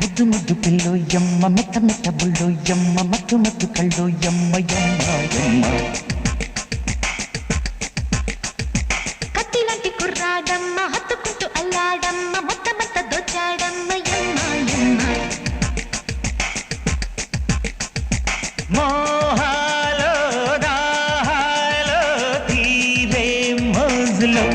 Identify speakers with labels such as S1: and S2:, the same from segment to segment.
S1: ముద్దు ముద్దు పిల్లో యమ్మ మెత్త మెత్త బుల్లో యమ్మ మత్తు మత్తు కళ్ళు యమ్మ యమ్మ యమ్మ
S2: కత్తిలాంటి కుర్రాడమ్మ హత్తుకుంటూ అల్లాడమ్మ మొత్త మొత్త దోచాడమ్మ యమ్మ యమ్మ
S1: మోహాలో దాహాలో తీరే మోజులో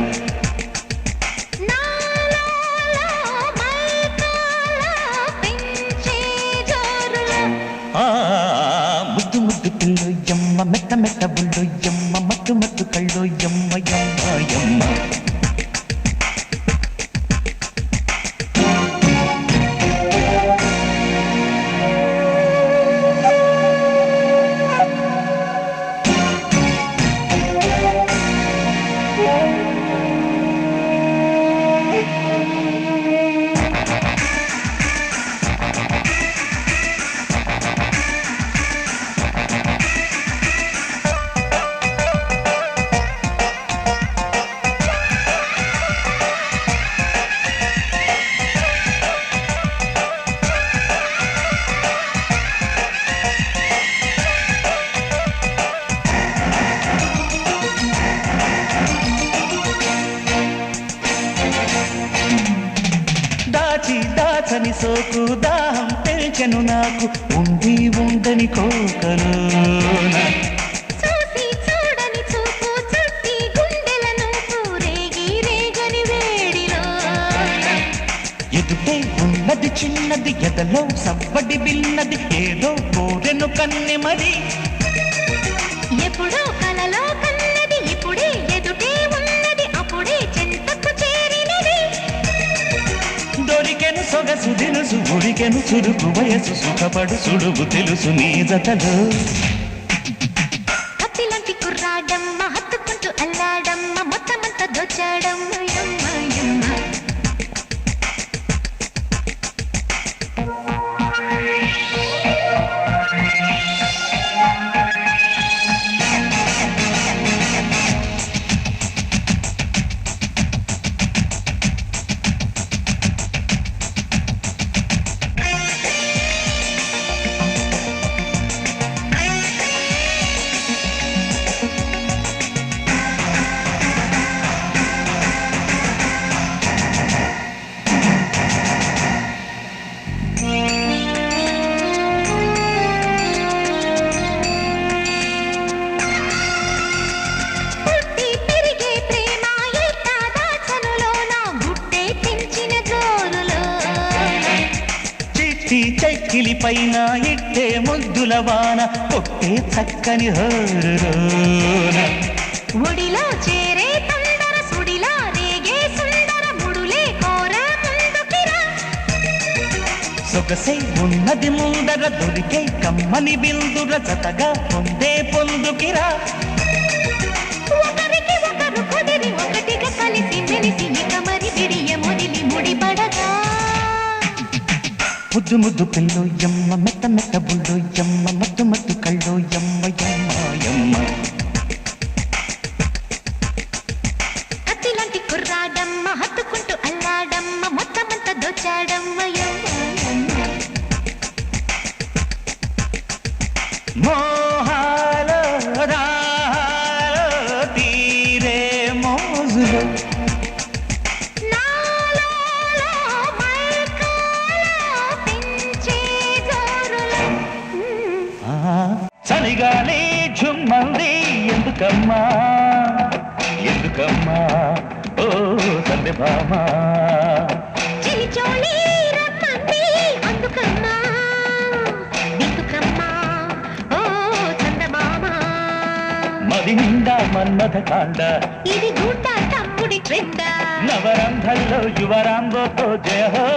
S1: ముద్దు ముద్దు పిల్లో యమ్మ మెత్త మెత్త బుల్లో యమ్మ మత్తు మత్తు కళ్ళు యమ్మ యమ్మ యమ్మ దాచని సోకు దాహం తెల్చెను నాకు ఉండి ఉండని కోకలు
S2: చూసి చూడని చూపు చుట్టి గుండెలను రేగి రేగని వేడిలో
S1: ఎదుటే ఉన్నది చిన్నది ఎదలో సవ్వడి బిన్నది ఏదో కోరెను కన్నె మరి
S2: ఎప్పుడో కలలో కన్నది ఇప్పుడే ఎదుటే ఉన్నది అప్పుడే చెంతకు చేరినది
S1: దొరికెను సొగసు దినుసు ఉడికెను చురుకు వయసు సుఖపడు సుడుగు తెలుసు నీ జతలో
S2: కత్తిలాంటి కుర్రాడమ్మ హత్తుకుంటూ అల్లాడమ్మ మొత్తమంత దోచాడమ్మ యమ్మ యమ్మ
S1: చెక్కిలి పైన ఇట్టే ముద్దుల వాన కొట్టే చక్కని హోరులోన
S2: ఒడిలో చేరే తొందర సుడిలా రేగే సుందర ముడులే కోర ముందుకిరా
S1: సొగసే ఉన్నది ముందర దొరికే కమ్మని బిందుర జతగా పొందే పొందుకిరా
S2: ఒకరికి ఒకరు కుదిరి ఒకటిగా కలిసి మెలిసి ఇక మరి విడియ మొదిలి ముడిపడగా
S1: ముద్దు ముద్దు పిల్లో యమ్మ మెత్త మెత్త బుల్లో యమ్మ మత్తు మత్తు కళ్ళు యమ్మ యమ్మ యమ్మ
S2: కత్తిలాంటి కుర్రాడమ్మ హత్తుకుంటూ అల్లాడమ్మ మొత్తమంత దోచాడమ్మ యమ్మ యమ్మ
S1: మోహాలో దాహాలో తీరే మోజులో చలిగాలి ఝుమ్మంది ఎందుకమ్మా ఎందుకమ్మా ఓ సందెభామా
S2: చిలిచోళి రమ్మంది అందుకమ్మా ఎందుకమ్మా ఓ చందమామ
S1: మది నిండా మన్మథ కాండ
S2: ఇది గూట తమ్ముడి ట్రెండ
S1: నవరంధల్లో యువరాంబోతో జయ హో